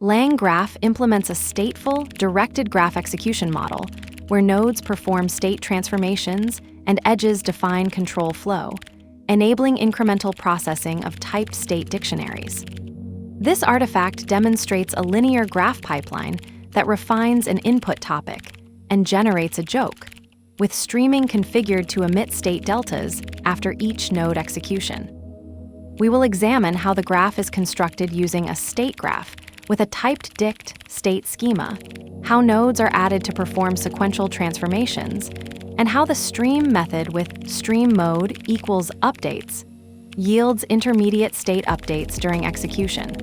LangGraph implements a stateful, directed graph execution model where nodes perform state transformations and edges define control flow, enabling incremental processing of typed state dictionaries. This artifact demonstrates a linear graph pipeline that refines an input topic and generates a joke, with streaming configured to emit state deltas after each node execution. We will examine how the graph is constructed using a StateGraph with a TypedDict state schema, how nodes are added to perform sequential transformations, and how the stream method with stream mode equals updates yields intermediate state updates during execution.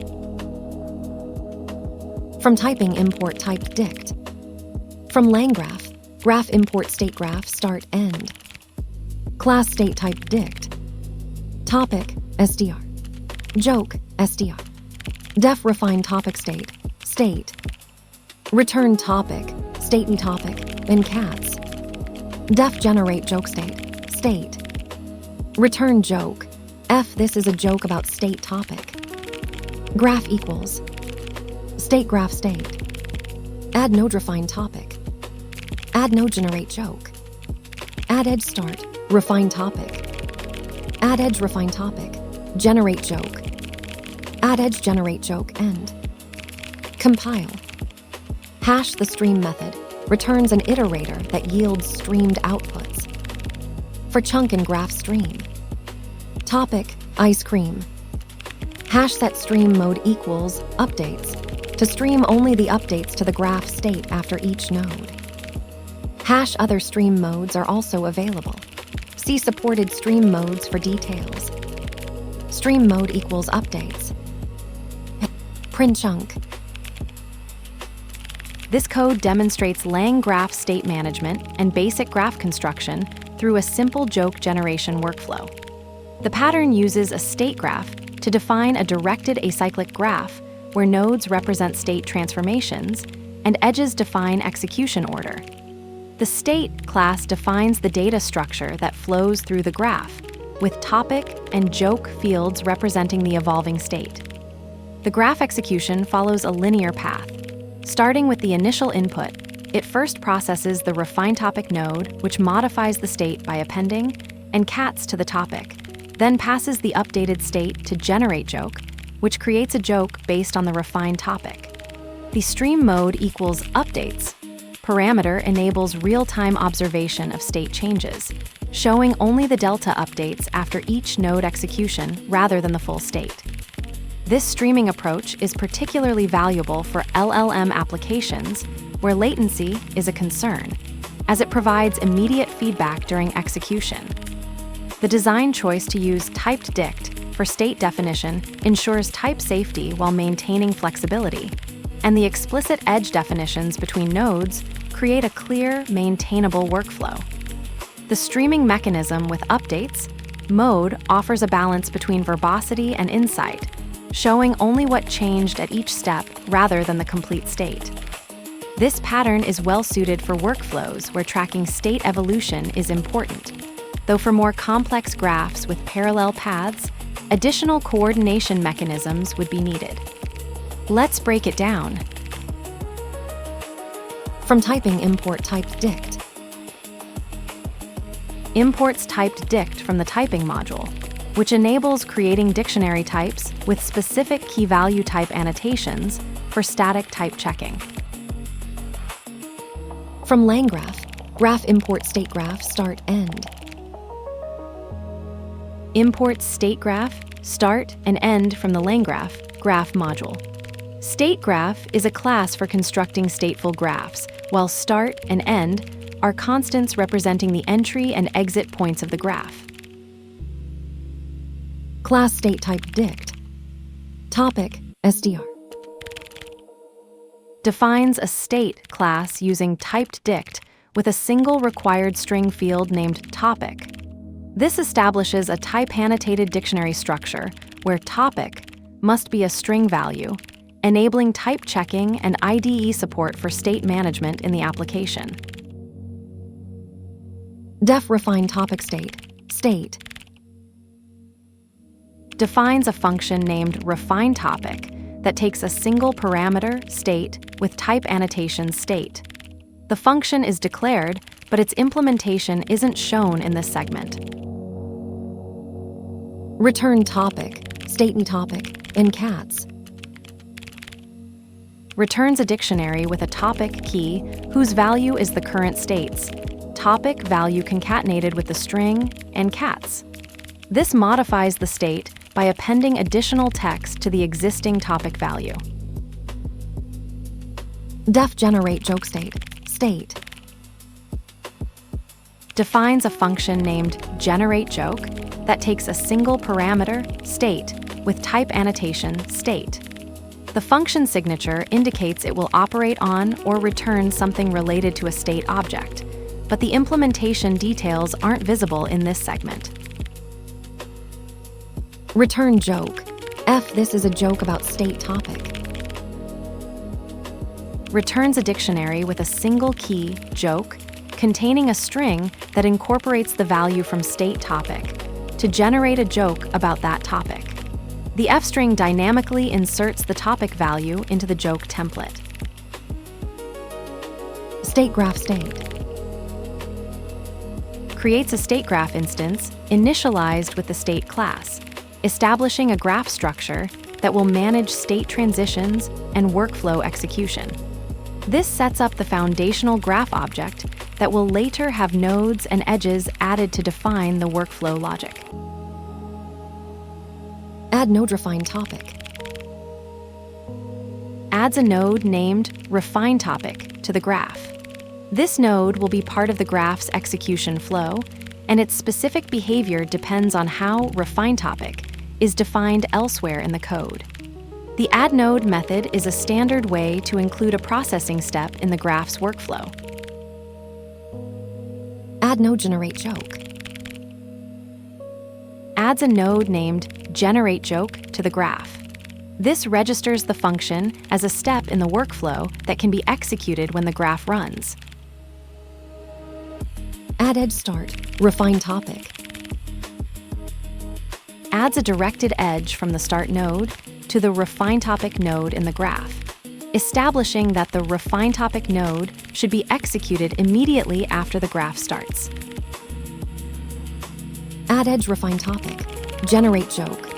From typing import TypedDict. From LangGraph, graph import StateGraph start end. Class state TypedDict. Topic SDR. Joke SDR. Def refine topic state state. Return topic state and topic and cats. Def generate joke state. Return joke. F this is a joke about state topic. Graph equals. StateGraph state. Add node refine topic. Add node generate joke. Add edge start. Refine topic. Add edge refine topic. Generate joke. Add edge generate joke end. Compile. Hash the stream method returns an iterator that yields streamed outputs. For chunk and graph stream. Topic ice cream. Hash set stream mode equals updates to stream only the updates to the graph state after each node. Hash other stream modes are also available. See supported stream modes for details. Stream mode equals updates. Print chunk. This code demonstrates LangGraph state management and basic graph construction through a simple joke generation workflow. The pattern uses a StateGraph to define a directed acyclic graph where nodes represent state transformations and edges define execution order. The state class defines the data structure that flows through the graph, with topic and joke fields representing the evolving state. The graph execution follows a linear path. Starting with the initial input, it first processes the refine topic node, which modifies the state by appending, and cats to the topic, then passes the updated state to generate joke, which creates a joke based on the refined topic. The stream mode equals updates parameter enables real-time observation of state changes, showing only the delta updates after each node execution rather than the full state. This streaming approach is particularly valuable for LLM applications where latency is a concern, as it provides immediate feedback during execution. The design choice to use TypedDict for state definition ensures type safety while maintaining flexibility, and the explicit edge definitions between nodes create a clear, maintainable workflow. The streaming mechanism with updates mode offers a balance between verbosity and insight, showing only what changed at each step rather than the complete state. This pattern is well suited for workflows where tracking state evolution is important, though for more complex graphs with parallel paths, additional coordination mechanisms would be needed. Let's break it down. From typing import TypedDict. Imports TypedDict from the typing module, which enables creating dictionary types with specific key value type annotations for static type checking. From LangGraph, graph import StateGraph start end. Imports StateGraph, start, and end from the LangGraph graph module. StateGraph is a class for constructing stateful graphs, while start and end are constants representing the entry and exit points of the graph. Class state TypedDict. Topic SDR. Defines a state class using TypedDict with a single required string field named topic. This establishes a type-annotated dictionary structure where topic must be a string value, enabling type checking and IDE support for state management in the application. Def refine topic state. Defines a function named refineTopic that takes a single parameter, state, with type annotation state. The function is declared, but its implementation isn't shown in this segment. Return topic, state topic, in cats. Returns a dictionary with a topic key whose value is the current state's topic value concatenated with the string and cats. This modifies the state by appending additional text to the existing topic value. Def generate joke state. Defines a function named generateJoke that takes a single parameter, state, with type annotation state. The function signature indicates it will operate on or return something related to a state object, but the implementation details aren't visible in this segment. Return joke. This is a joke about state topic. Returns a dictionary with a single key, joke, containing a string that incorporates the value from state topic to generate a joke about that topic. The F string dynamically inserts the topic value into the joke template. StateGraph state. Creates a StateGraph instance initialized with the state class, establishing a graph structure that will manage state transitions and workflow execution. This sets up the foundational graph object that will later have nodes and edges added to define the workflow logic. Add node refine topic. Adds a node named refineTopic to the graph. This node will be part of the graph's execution flow, and its specific behavior depends on how refineTopic is defined elsewhere in the code. The addNode method is a standard way to include a processing step in the graph's workflow. Add node generate joke. Adds a node named generateJoke to the graph. This registers the function as a step in the workflow that can be executed when the graph runs. Add edge start, refine topic. Adds a directed edge from the start node to the refineTopic node in the graph, establishing that the refineTopic node should be executed immediately after the graph starts. Add edge refine topic, generate joke.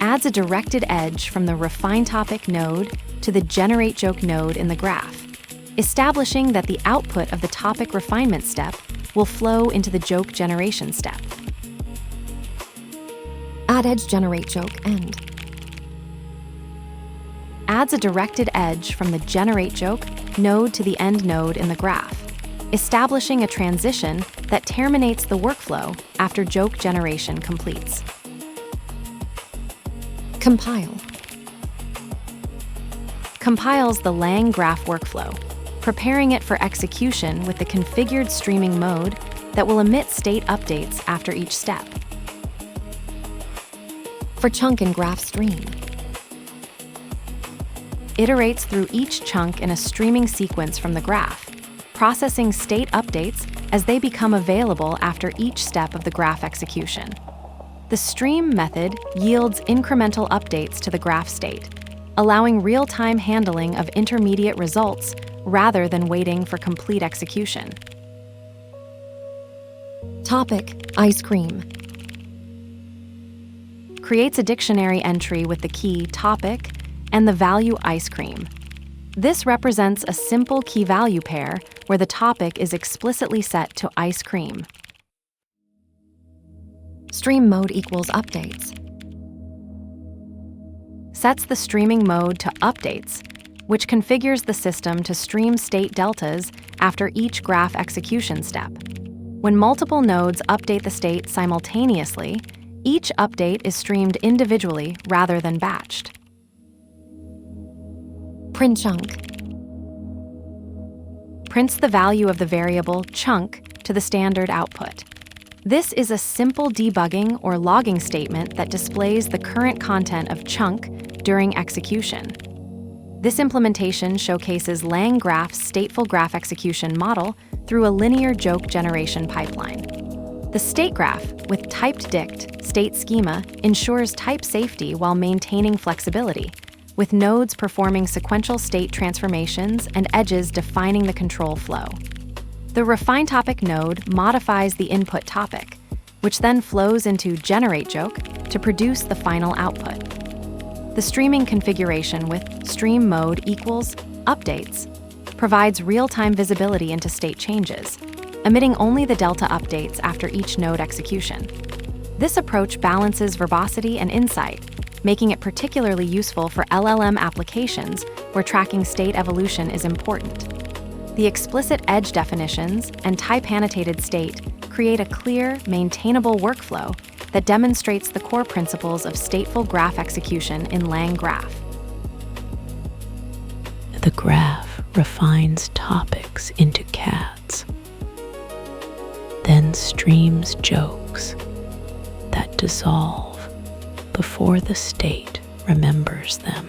Adds a directed edge from the refineTopic node to the generateJoke node in the graph, establishing that the output of the topic refinement step will flow into the joke generation step. Add edge generate joke end. Adds a directed edge from the generateJoke node to the end node in the graph, establishing a transition that terminates the workflow after joke generation completes. Compile. Compiles the LangGraph workflow, preparing it for execution with the configured streaming mode that will emit state updates after each step. For chunk and graph stream. Iterates through each chunk in a streaming sequence from the graph, processing state updates as they become available after each step of the graph execution. The stream method yields incremental updates to the graph state, allowing real-time handling of intermediate results rather than waiting for complete execution. Topic, ice cream. Creates a dictionary entry with the key topic and the value ice cream. This represents a simple key-value pair where the topic is explicitly set to ice cream. Stream mode equals updates. Sets the streaming mode to updates, which configures the system to stream state deltas after each graph execution step. When multiple nodes update the state simultaneously, each update is streamed individually rather than batched. Print chunk. Prints the value of the variable chunk to the standard output. This is a simple debugging or logging statement that displays the current content of chunk during execution. This implementation showcases LangGraph's stateful graph execution model through a linear joke generation pipeline. The StateGraph with TypedDict state schema ensures type safety while maintaining flexibility, with nodes performing sequential state transformations and edges defining the control flow. The refineTopic node modifies the input topic, which then flows into generateJoke to produce the final output. The streaming configuration with stream mode equals updates provides real-time visibility into state changes, emitting only the delta updates after each node execution. This approach balances verbosity and insight, making it particularly useful for LLM applications where tracking state evolution is important. The explicit edge definitions and type-annotated state create a clear, maintainable workflow that demonstrates the core principles of stateful graph execution in LangGraph. The graph refines topics into cats, then streams jokes that dissolve before the state remembers them.